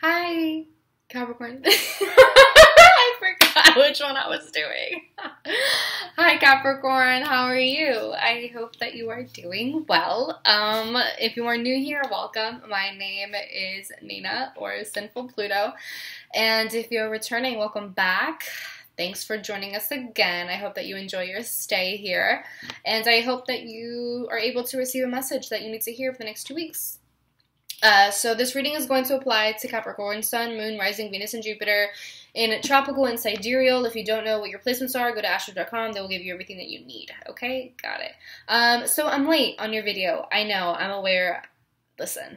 Hi, Capricorn. I forgot which one I was doing. Hi, Capricorn. How are you? I hope that you are doing well. If you are new here, welcome. My name is Nina, or Sinfulpluto. And if you're returning, welcome back. Thanks for joining us again. I hope that you enjoy your stay here. And I hope that you are able to receive a message that you need to hear for the next 2 weeks. So this reading is going to apply to Capricorn, Sun, Moon, Rising, Venus, and Jupiter in Tropical and Sidereal. If you don't know what your placements are, go to astro.com. They will give you everything that you need. Okay? Got it. So I'm late on your video. I know. I'm aware. Listen,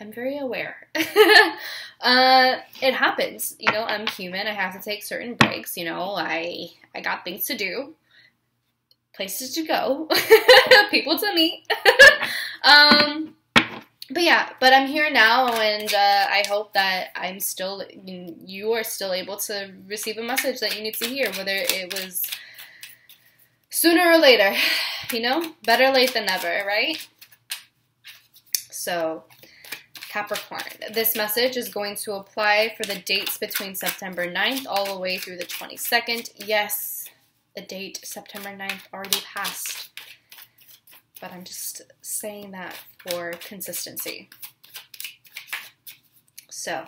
I'm very aware. It happens. You know, I'm human. I have to take certain breaks. You know, I got things to do, places to go, people to meet. But I'm here now, and I hope that you are still able to receive a message that you need to hear, whether it was sooner or later, you know? Better late than never, right? So, Capricorn, this message is going to apply for the dates between September 9th all the way through the 22nd. Yes, the date September 9th already passed, but I'm just saying that for consistency. So,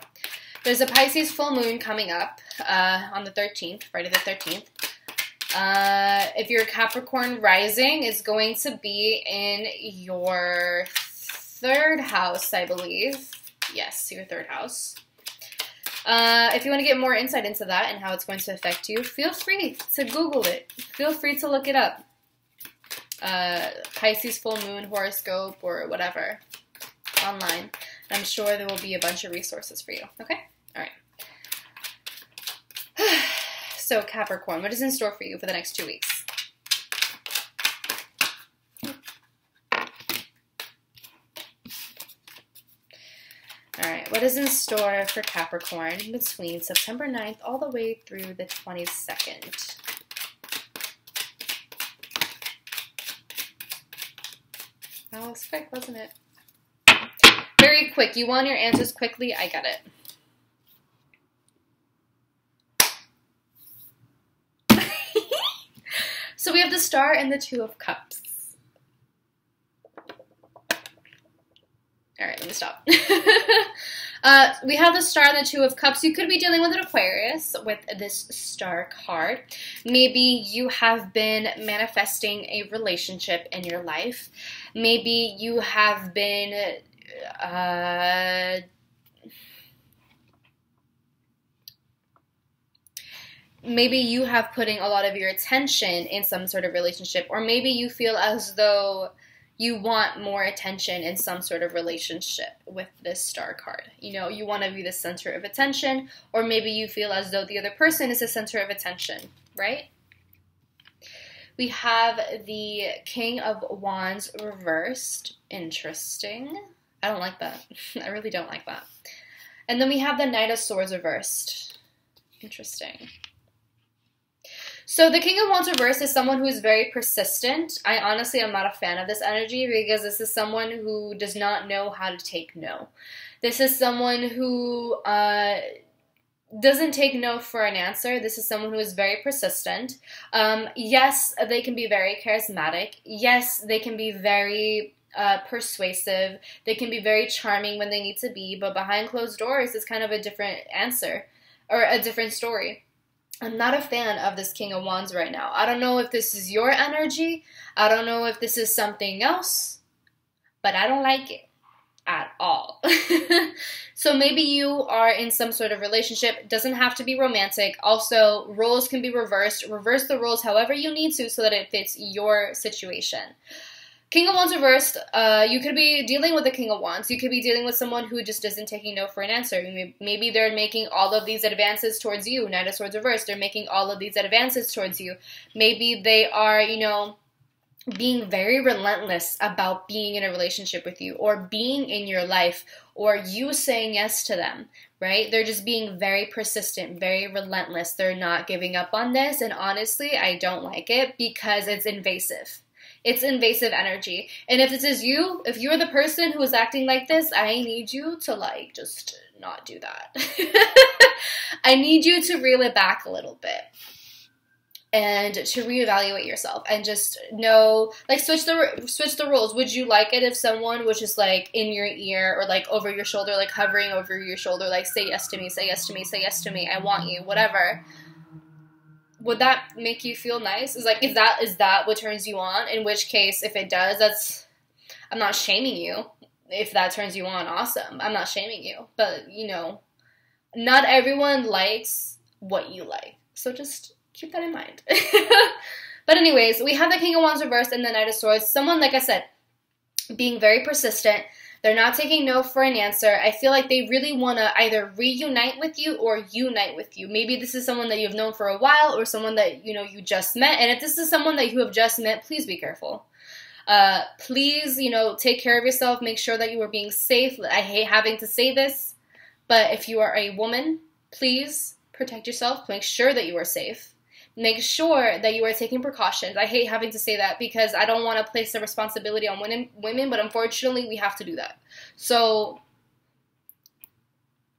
there's a Pisces full moon coming up on the 13th, Friday the 13th. If you're a Capricorn rising, it's going to be in your 3rd house, I believe. Yes, your 3rd house. If you want to get more insight into that and how it's going to affect you, feel free to Google it. Feel free to look it up. Pisces full moon horoscope or whatever online. I'm sure there will be a bunch of resources for you. Okay? All right. So Capricorn, what is in store for you for the next 2 weeks? All right. What is in store for Capricorn between September 9th all the way through the 22nd? That was quick, wasn't it? Very quick. You want your answers quickly? I get it. So we have the Star and the Two of Cups. All right, let me stop. We have the Star and the Two of Cups. You could be dealing with an Aquarius with this Star card. Maybe you have been manifesting a relationship in your life. Maybe you have been maybe you have putting a lot of your attention in some sort of relationship, or maybe you feel as though you want more attention in some sort of relationship with this Star card. You know, you want to be the center of attention, or maybe you feel as though the other person is the center of attention, right? We have the King of Wands reversed. Interesting. I don't like that. I really don't like that. And then we have the Knight of Swords reversed. Interesting. So the King of Wands reversed is someone who is very persistent. I honestly am not a fan of this energy because this is someone who does not know how to take no. This is someone who doesn't take no for an answer. This is someone who is very persistent. Yes, they can be very charismatic. Yes, they can be very persuasive. They can be very charming when they need to be, but behind closed doors is kind of a different answer or a different story. I'm not a fan of this King of Wands right now. I don't know if this is your energy. I don't know if this is something else, but I don't like it at all. So maybe you are in some sort of relationship. It doesn't have to be romantic. Also, roles can be reversed. Reverse the roles however you need to so that it fits your situation. King of Wands reversed, you could be dealing with the King of Wands. You could be dealing with someone who just isn't taking no for an answer. Maybe they're making all of these advances towards you. Knight of Swords reversed, they're making all of these advances towards you. Maybe they are, you know, being very relentless about being in a relationship with you or being in your life or you saying yes to them, right? They're just being very persistent, very relentless. They're not giving up on this. And honestly, I don't like it because it's invasive. It's invasive energy. And if this is you, if you're the person who is acting like this, I need you to like just not do that. I need you to reel it back a little bit and to reevaluate yourself and just know, like, switch the roles. Would you like it if someone was just like in your ear or like over your shoulder, like hovering over your shoulder, like say yes to me, say yes to me, say yes to me, I want you, whatever? Would that make you feel nice? Is that what turns you on? In which case, if it does, I'm not shaming you. If that turns you on, awesome. I'm not shaming you. But, you know, not everyone likes what you like. So just keep that in mind. But anyways, we have the King of Wands reversed and the Knight of Swords. Someone, like I said, being very persistent. They're not taking no for an answer. I feel like they really want to either reunite with you or unite with you. Maybe this is someone that you've known for a while or someone that, you know, you just met. And if this is someone that you have just met, please be careful. Please, you know, take care of yourself. Make sure that you are being safe. I hate having to say this, but if you are a woman, please protect yourself. Make sure that you are safe. Make sure that you are taking precautions. I hate having to say that because I don't want to place the responsibility on women, but unfortunately we have to do that. So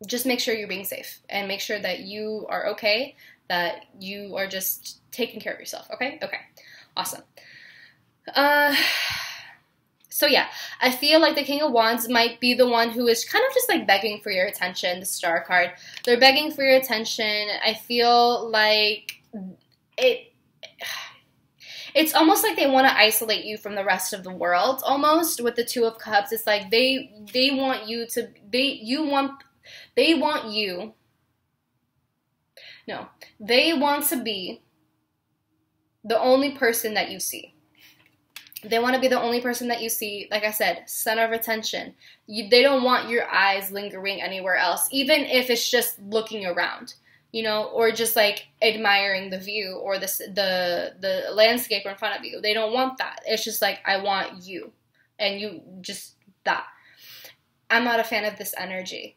just make sure you're being safe and make sure that you are okay, that you are just taking care of yourself, okay? Okay, awesome. So yeah, I feel like the King of Wands might be the one who is kind of just like begging for your attention, the Star card. They're begging for your attention. I feel like it's almost like they want to isolate you from the rest of the world, almost, with the Two of Cups. It's like they want you to, they want to be the only person that you see. They want to be the only person that you see. Like I said, center of attention. They don't want your eyes lingering anywhere else, even if it's just looking around, you know, or just like admiring the view or the landscape in front of you. They don't want that. It's just like, I want you, and you just that. I'm not a fan of this energy.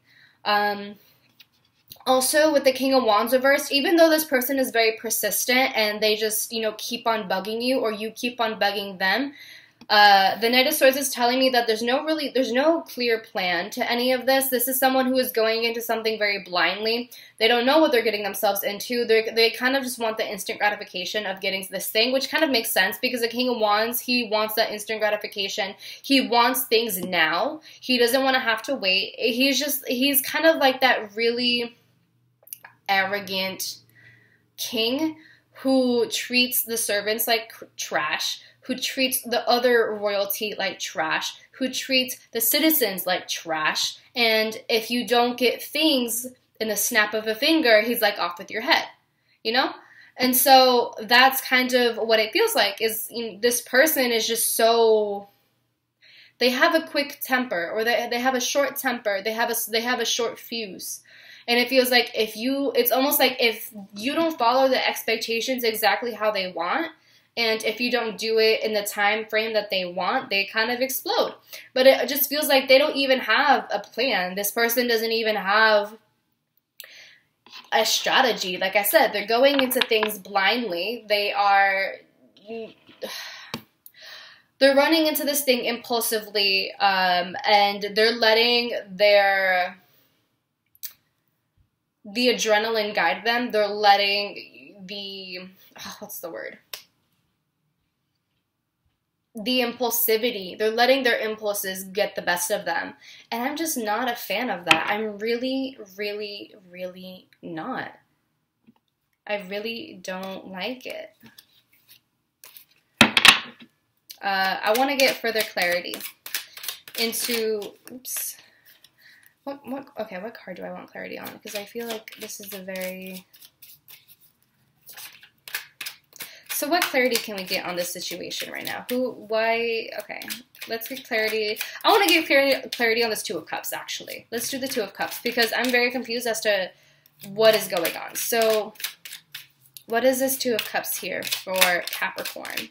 Also, with the King of Wands reversed, even though this person is very persistent and they just, you know, keep on bugging you or you keep on bugging them, the Knight of Swords is telling me that there's no clear plan to any of this. This is someone who is going into something very blindly. They don't know what they're getting themselves into. They kind of just want the instant gratification of getting this thing, which kind of makes sense because the King of Wands, he wants that instant gratification. He wants things now. He doesn't want to have to wait. He's kind of like that really arrogant king who treats the servants like trash, who treats the other royalty like trash, who treats the citizens like trash, and if you don't get things in the snap of a finger, he's like off with your head, you know? And so that's kind of what it feels like, is, you know, this person is just so, they have a quick temper, or they have a short temper, they have a short fuse. And it feels like it's almost like if you don't follow the expectations exactly how they want, and if you don't do it in the time frame that they want, they kind of explode. But it just feels like they don't even have a plan. This person doesn't even have a strategy. Like I said, they're going into things blindly. They're running into this thing impulsively, and they're letting the adrenaline guide them. They're letting the impulsivity, they're letting their impulses get the best of them. And I'm just not a fan of that. I'm really, really, really not. I really don't like it. I want to get further clarity into, what card do I want clarity on? Because I feel like this is a very... So what clarity can we get on this situation right now? Okay, let's get clarity. I want to get clarity on this Two of Cups, actually. Let's do the Two of Cups, because I'm very confused as to what is going on. So what is this Two of Cups here for Capricorn?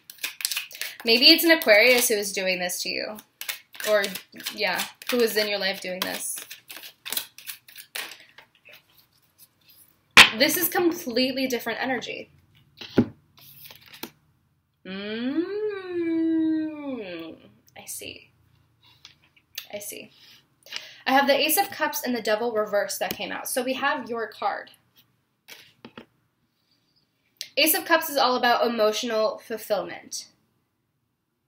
Maybe it's an Aquarius who is doing this to you. Or, yeah, who is in your life doing this. This is completely different energy. have the Ace of Cups and the Devil reverse that came out. So we have your card. Ace of Cups is all about emotional fulfillment.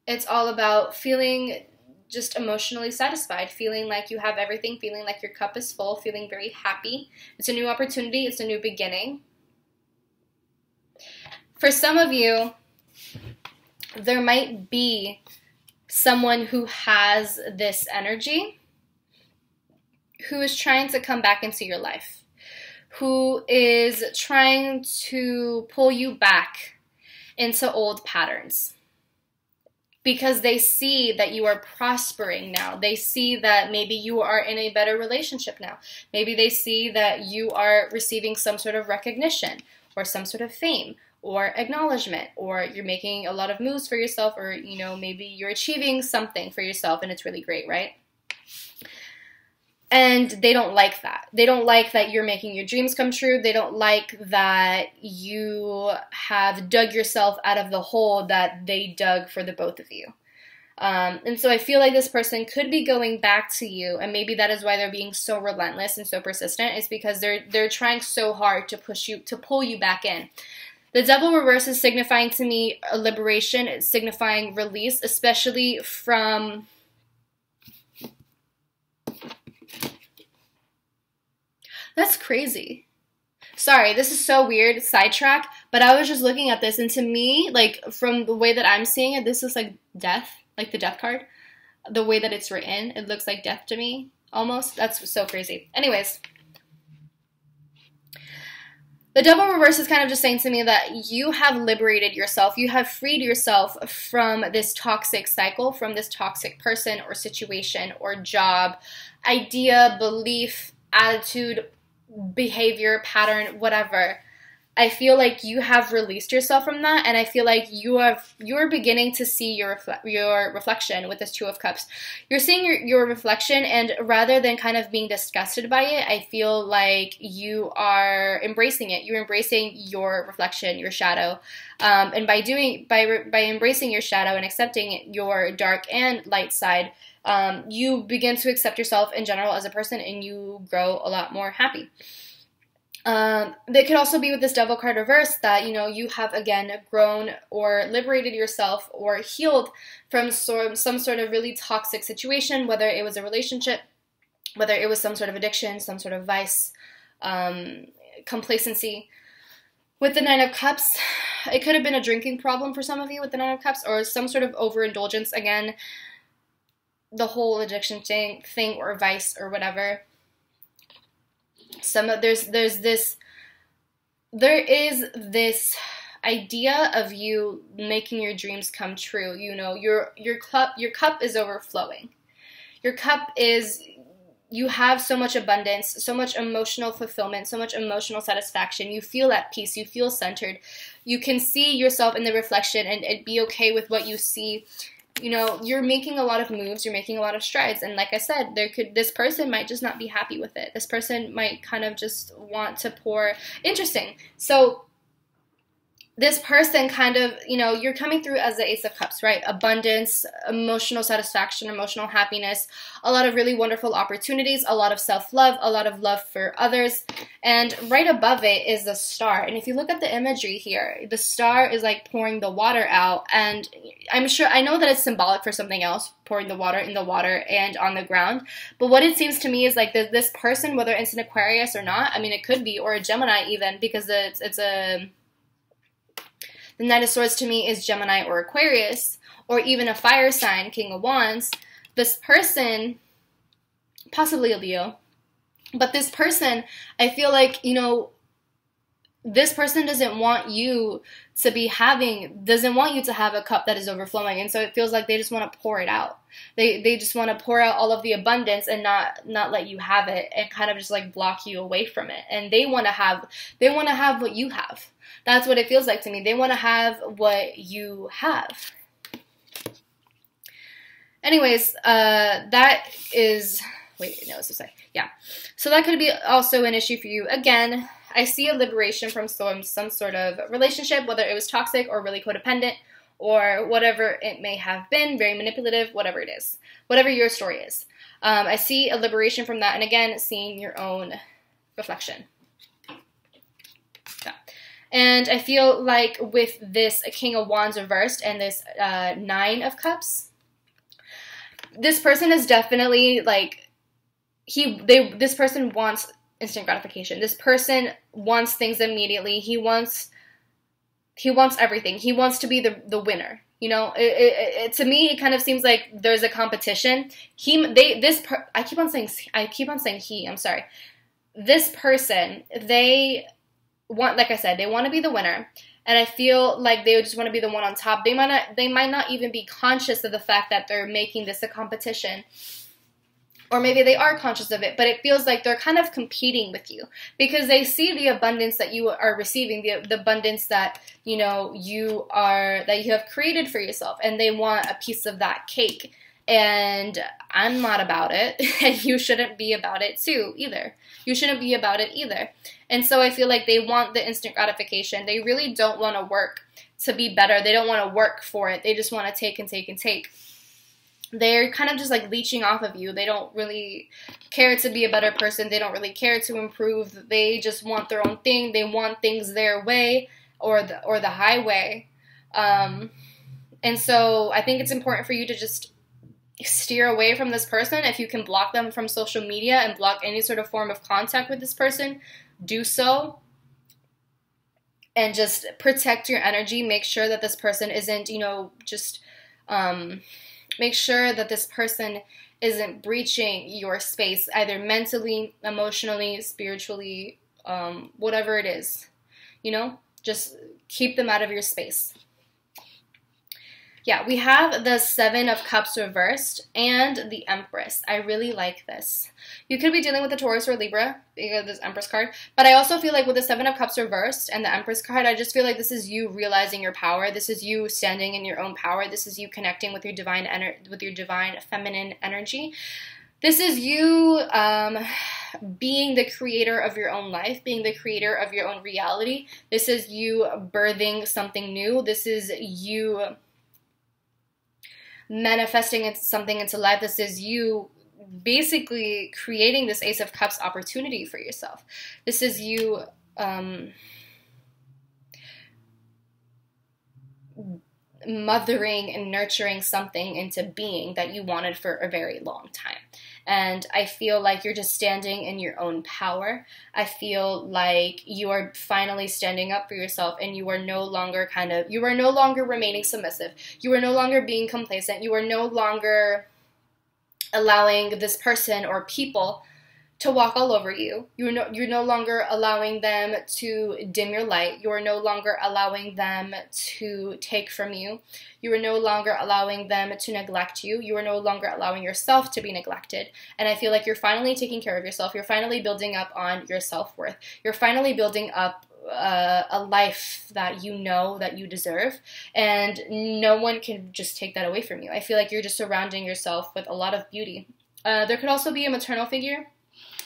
It's all about feeling just emotionally satisfied, feeling like you have everything, feeling like your cup is full, feeling very happy. It's a new opportunity. It's a new beginning. For some of you, there might be someone who has this energy, who is trying to come back into your life, who is trying to pull you back into old patterns because they see that you are prospering now. They see that maybe you are in a better relationship now. Maybe they see that you are receiving some sort of recognition or some sort of fame or acknowledgement, or you're making a lot of moves for yourself, or, you know, maybe you're achieving something for yourself and it's really great, right? And they don't like that. They don't like that you're making your dreams come true. They don't like that you have dug yourself out of the hole that they dug for the both of you. And so I feel like this person could be going back to you, and maybe that is why they're being so relentless and so persistent, is because they're trying so hard to pull you back in. The Devil reverse is signifying to me a liberation. It's signifying release, especially from... That's crazy. Sorry, this is so weird, sidetrack, but I was just looking at this, and to me, like, from the way that I'm seeing it, this is like death, like the death card. The way that it's written, it looks like death to me, almost. That's so crazy. Anyways, the Devil reverse is kind of just saying to me that you have liberated yourself. You have freed yourself from this toxic cycle, from this toxic person or situation or job, idea, belief, attitude, behavior, pattern, whatever. I feel like you have released yourself from that, and I feel like you're beginning to see your reflection with this Two of Cups. You're seeing your reflection, and rather than kind of being disgusted by it, I feel like you are embracing it. You're embracing your reflection, your shadow, and by embracing your shadow and accepting your dark and light side, you begin to accept yourself in general as a person, and you grow a lot more happy. They could also be with this Devil card reverse that, you know, you have again grown or liberated yourself or healed from some sort of really toxic situation, whether it was a relationship, whether it was some sort of addiction, some sort of vice, complacency. With the Nine of Cups, it could have been a drinking problem for some of you with the Nine of Cups, or some sort of overindulgence. Again, the whole addiction thing or vice or whatever. There is this idea of you making your dreams come true. You know, your cup is overflowing. Your cup is, you have so much abundance, so much emotional fulfillment, so much emotional satisfaction. You feel at peace. You feel centered. You can see yourself in the reflection and be okay with what you see. You know, you're making a lot of moves, you're making a lot of strides, and like I said, this person might just not be happy with it. This person might kind of just want to pour. Interesting. So this person kind of, you know, you're coming through as the Ace of Cups, right? Abundance, emotional satisfaction, emotional happiness, a lot of really wonderful opportunities, a lot of self-love, a lot of love for others. And right above it is the star. And if you look at the imagery here, the star is like pouring the water out. And I know that it's symbolic for something else, pouring the water in the water and on the ground. But what it seems to me is like this person, whether it's an Aquarius or not, I mean, it could be, or a Gemini even, because the Knight of Swords to me is Gemini or Aquarius, or even a fire sign, King of Wands. This person, possibly a Leo, but this person, I feel like, you know, this person doesn't want you to have a cup that is overflowing, and so it feels like they just want to pour it out. They just want to pour out all of the abundance and not let you have it, and kind of just like block you away from it. And they want to have what you have. That's what it feels like to me. They want to have what you have. Anyways, that is... Wait, no, what's to say? Yeah. So that could be also an issue for you. Again, I see a liberation from some sort of relationship, whether it was toxic or really codependent or whatever it may have been, very manipulative, whatever it is, whatever your story is. I see a liberation from that. And again, seeing your own reflection. Yeah. And I feel like with this King of Wands reversed and this Nine of Cups, this person is definitely like, this person wants instant gratification. This person wants things immediately. He wants everything. He wants to be the winner. You know, to me, it kind of seems like there's a competition. I keep on saying he. I'm sorry. This person, they want, like I said, they want to be the winner, and I feel like they just want to be the one on top. They might not even be conscious of the fact that they're making this a competition. Or maybe they are conscious of it, but it feels like they're kind of competing with you because they see the abundance that you are receiving, the abundance that, you know, that you have created for yourself, and they want a piece of that cake. And I'm not about it, and you shouldn't be about it too either. You shouldn't be about it either. And so I feel like they want the instant gratification. They really don't want to work to be better. They don't want to work for it. They just want to take and take and take. They're kind of just like leeching off of you. They don't really care to be a better person. They don't really care to improve. They just want their own thing. They want things their way or the highway. And so I think it's important for you to just steer away from this person. If you can block them from social media and block any sort of form of contact with this person, do so. And just protect your energy. Make sure that this person isn't, you know, just... make sure that this person isn't breaching your space, either mentally, emotionally, spiritually, whatever it is. You know, just keep them out of your space. Yeah, we have the Seven of Cups reversed and the Empress. I really like this. You could be dealing with a Taurus or Libra because of this Empress card. But I also feel like with the Seven of Cups reversed and the Empress card, I just feel like this is you realizing your power. This is you standing in your own power. This is you connecting with your divine feminine energy. This is you being the creator of your own life, being the creator of your own reality. This is you birthing something new. This is you manifesting something into life. This is you basically creating this Ace of Cups opportunity for yourself. This is you mothering and nurturing something into being that you wanted for a very long time. And I feel like you're just standing in your own power. I feel like you are finally standing up for yourself, and you are no longer remaining submissive. You are no longer being complacent. You are no longer allowing this person or people to walk all over you. You're no longer allowing them to dim your light. You are no longer allowing them to take from you. You are no longer allowing them to neglect you. You are no longer allowing yourself to be neglected. And I feel like you're finally taking care of yourself. You're finally building up on your self-worth. You're finally building up a life that you know that you deserve, and no one can just take that away from you. I feel like you're just surrounding yourself with a lot of beauty. There could also be a maternal figure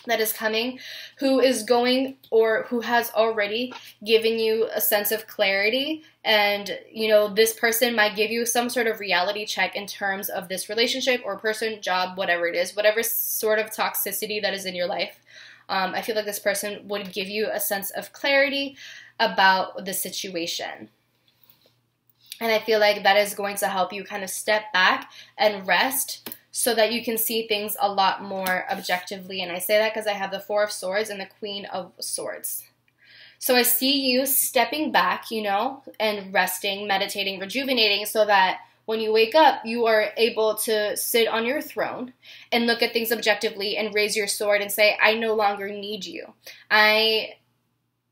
that is coming who is going or who has already given you a sense of clarity, and you know, this person might give you some sort of reality check in terms of this relationship or person, job, whatever it is, whatever sort of toxicity that is in your life. I feel like this person would give you a sense of clarity about the situation. And I feel like that is going to help you kind of step back and rest so that you can see things a lot more objectively. And I say that because I have the Four of Swords and the Queen of Swords. So I see you stepping back, you know, and resting, meditating, rejuvenating, so that when you wake up, you are able to sit on your throne and look at things objectively and raise your sword and say, I no longer need you. I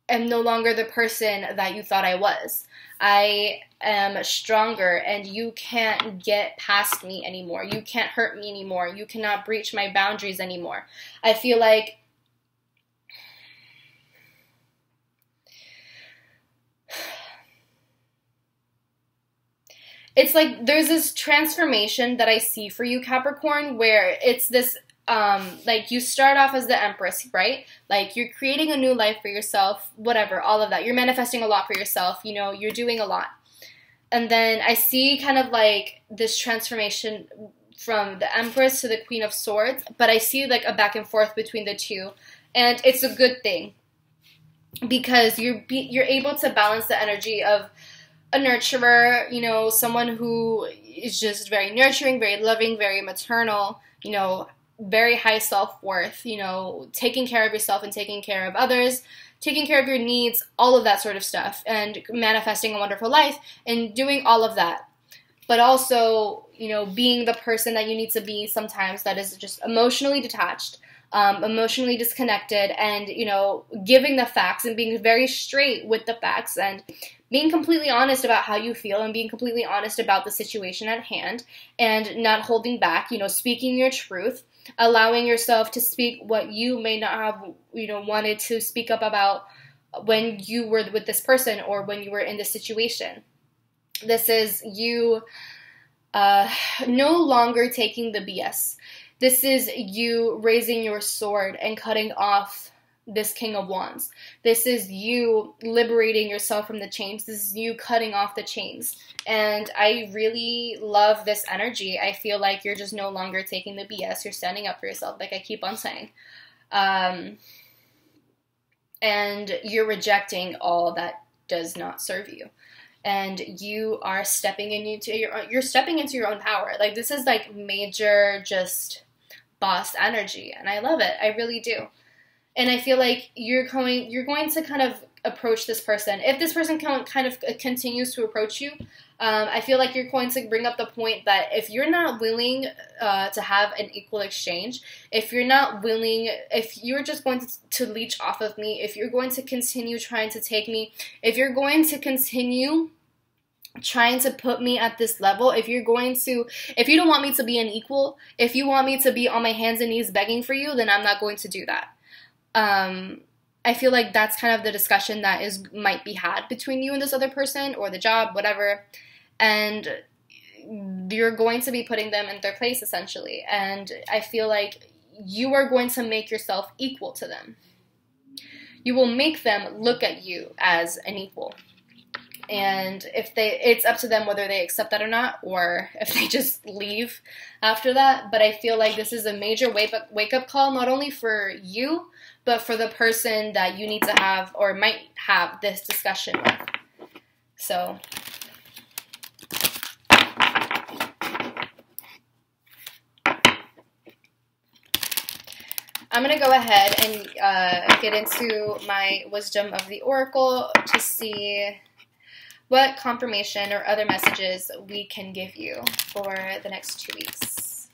am no longer the person that you thought I was. I am stronger, and you can't get past me anymore. You can't hurt me anymore. You cannot breach my boundaries anymore. I feel like it's like there's this transformation that I see for you, Capricorn, where it's this, like you start off as the Empress, right? Like you're creating a new life for yourself, whatever, all of that. You're manifesting a lot for yourself, you know, you're doing a lot. And then I see kind of like this transformation from the Empress to the Queen of Swords, but I see like a back and forth between the two, and it's a good thing because you're able to balance the energy of a nurturer, you know, someone who is just very nurturing, very loving, very maternal, you know, very high self-worth, you know, taking care of yourself and taking care of others, taking care of your needs, all of that sort of stuff, and manifesting a wonderful life and doing all of that. But also, you know, being the person that you need to be sometimes that is just emotionally detached, emotionally disconnected, and, you know, giving the facts and being very straight with the facts and being completely honest about how you feel and being completely honest about the situation at hand and not holding back, you know, speaking your truth, allowing yourself to speak what you may not have, you know, wanted to speak up about when you were with this person or when you were in this situation. This is you no longer taking the BS. This is you raising your sword and cutting off this King of Wands. This is you liberating yourself from the chains. This is you cutting off the chains. And I really love this energy. I feel like you're just no longer taking the BS. You're standing up for yourself, like I keep on saying. And you're rejecting all that does not serve you. And you are stepping into your own power. Like, this is like major just boss energy, and I love it. I really do. And I feel like you're going to kind of approach this person. If this person kind of continues to approach you, I feel like you're going to bring up the point that if you're not willing to have an equal exchange, if you're not willing, if you're just going to leech off of me, if you're going to continue trying to take me, if you're going to continue trying to put me at this level, if you don't want me to be an equal, if you want me to be on my hands and knees begging for you, then I'm not going to do that. I feel like that's kind of the discussion that might be had between you and this other person, or the job, whatever, and you're going to be putting them in their place, essentially, and I feel like you are going to make yourself equal to them. You will make them look at you as an equal. And it's up to them whether they accept that or not, or if they just leave after that. But I feel like this is a major wake-up call, not only for you, but for the person that you need to have or might have this discussion with. So I'm going to go ahead and get into my wisdom of the oracle to see what confirmation or other messages we can give you for the next 2 weeks.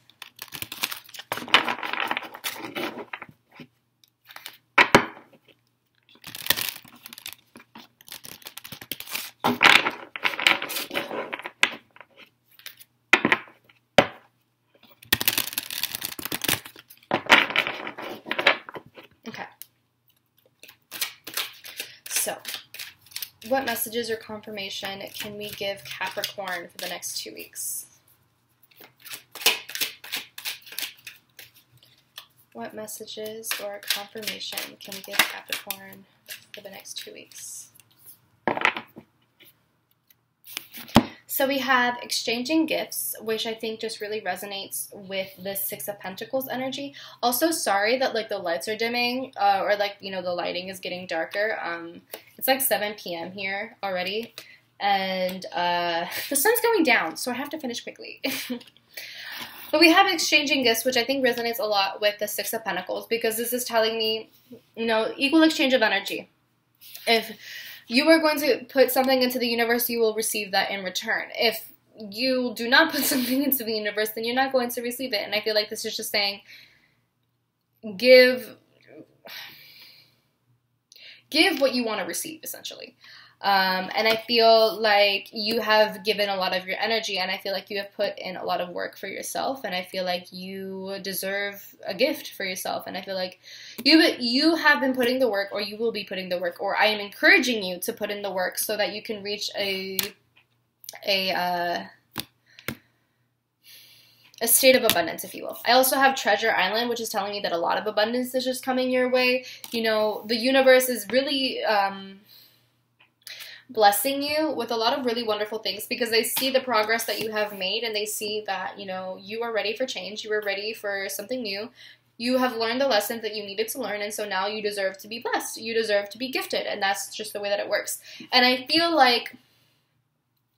Okay. So, what messages or confirmation can we give Capricorn for the next 2 weeks? What messages or confirmation can we give Capricorn for the next 2 weeks? So we have exchanging gifts, which I think just really resonates with the Six of Pentacles energy. Also, sorry that like the lights are dimming, or like, you know, the lighting is getting darker. It's like 7 p.m. here already, and the sun's going down, so I have to finish quickly. But we have exchanging gifts, which I think resonates a lot with the Six of Pentacles, because this is telling me, you know, equal exchange of energy. If you are going to put something into the universe, you will receive that in return. If you do not put something into the universe, then you're not going to receive it. And I feel like this is just saying, give what you want to receive, essentially. And I feel like you have given a lot of your energy, and I feel like you have put in a lot of work for yourself, and I feel like you deserve a gift for yourself, and I feel like you have been putting the work, or you will be putting the work, or I am encouraging you to put in the work so that you can reach a state of abundance, if you will. I also have Treasure Island, which is telling me that a lot of abundance is just coming your way. You know, the universe is really blessing you with a lot of really wonderful things because they see the progress that you have made and they see that, you know, you are ready for change. You are ready for something new. You have learned the lessons that you needed to learn, and so now you deserve to be blessed. You deserve to be gifted, and that's just the way that it works. And I feel like,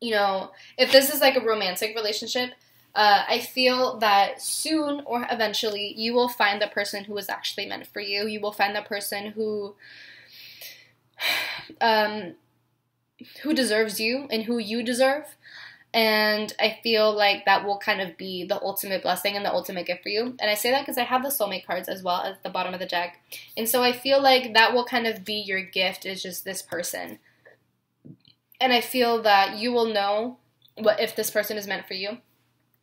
you know, if this is like a romantic relationship, I feel that soon or eventually you will find the person who is actually meant for you. You will find the person who deserves you and who you deserve. And I feel like that will kind of be the ultimate blessing and the ultimate gift for you. And I say that because I have the soulmate cards as well at the bottom of the deck. And so I feel like that will kind of be your gift, is just this person. And I feel that you will know if this person is meant for you.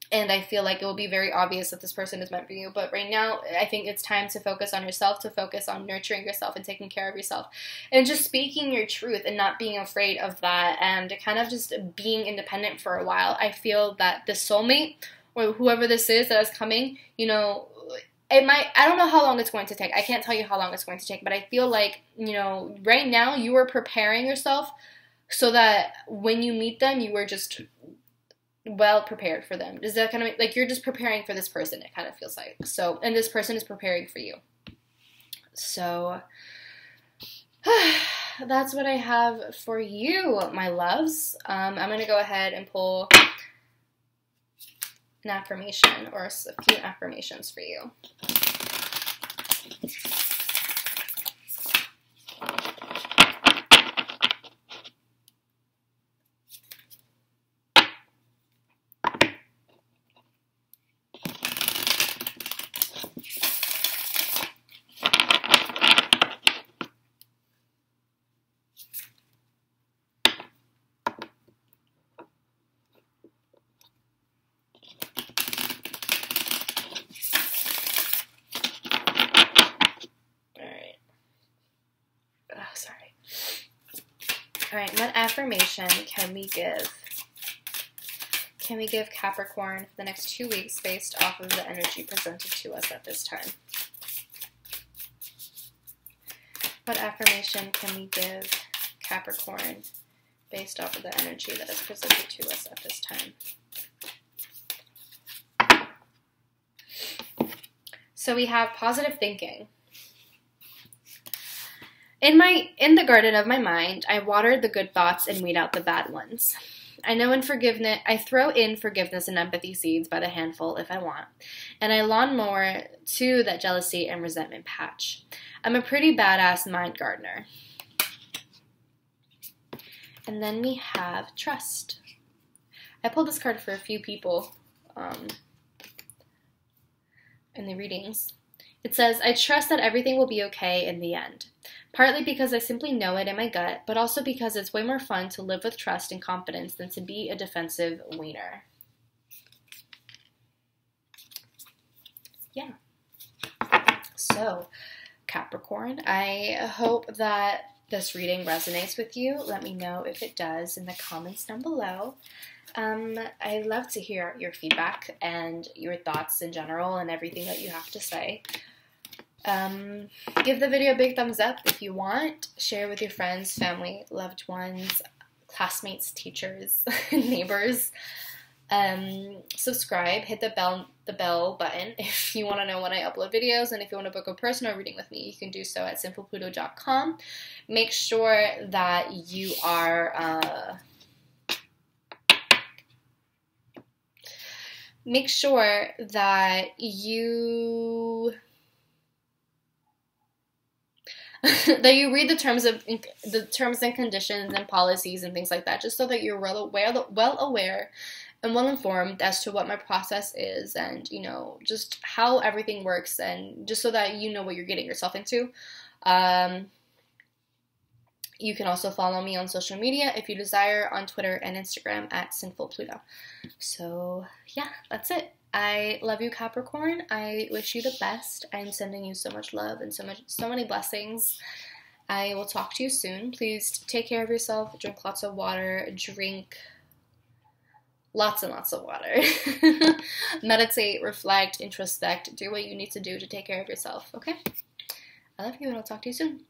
And I feel like it will be very obvious that this person is meant for you. But right now, I think it's time to focus on yourself, to focus on nurturing yourself and taking care of yourself. And just speaking your truth and not being afraid of that and kind of just being independent for a while. I feel that the soulmate or whoever this is that is coming, you know, it might, I don't know how long it's going to take. I can't tell you how long it's going to take. But I feel like, you know, right now you are preparing yourself so that when you meet them, you are just well prepared for them. Does that kind of like you're just preparing for this person? It kind of feels like so, and this person is preparing for you. So that's what I have for you, my loves. I'm gonna go ahead and pull an affirmation or a few affirmations for you. All right, what affirmation can we give? Can we give Capricorn for the next 2 weeks based off of the energy presented to us at this time? What affirmation can we give Capricorn based off of the energy that is presented to us at this time? So we have positive thinking. In the garden of my mind, I water the good thoughts and weed out the bad ones. I throw in forgiveness and empathy seeds by the handful if I want, and I lawnmower to that jealousy and resentment patch. I'm a pretty badass mind gardener. And then we have trust. I pulled this card for a few people in the readings. It says, I trust that everything will be okay in the end. Partly because I simply know it in my gut, but also because it's way more fun to live with trust and confidence than to be a defensive wiener. Yeah. So, Capricorn, I hope that this reading resonates with you. Let me know if it does in the comments down below. I love to hear your feedback and your thoughts in general and everything that you have to say. Give the video a big thumbs up if you want. Share with your friends, family, loved ones, classmates, teachers, neighbors. Subscribe, hit the bell button if you want to know when I upload videos, and if you want to book a personal reading with me, you can do so at Sinfulpluto.com. Make sure that you are that you read the terms and conditions and policies and things like that, just so that you're well aware and well informed as to what my process is, and you know just how everything works, and just so that you know what you're getting yourself into. You can also follow me on social media if you desire, on Twitter and Instagram at Sinfulpluto. So yeah, that's it. I love you, Capricorn. I wish you the best. I'm sending you so much love and so many blessings. I will talk to you soon. Please take care of yourself. Drink lots of water. Drink lots and lots of water. Meditate, reflect, introspect. Do what you need to do to take care of yourself, okay? I love you, and I'll talk to you soon.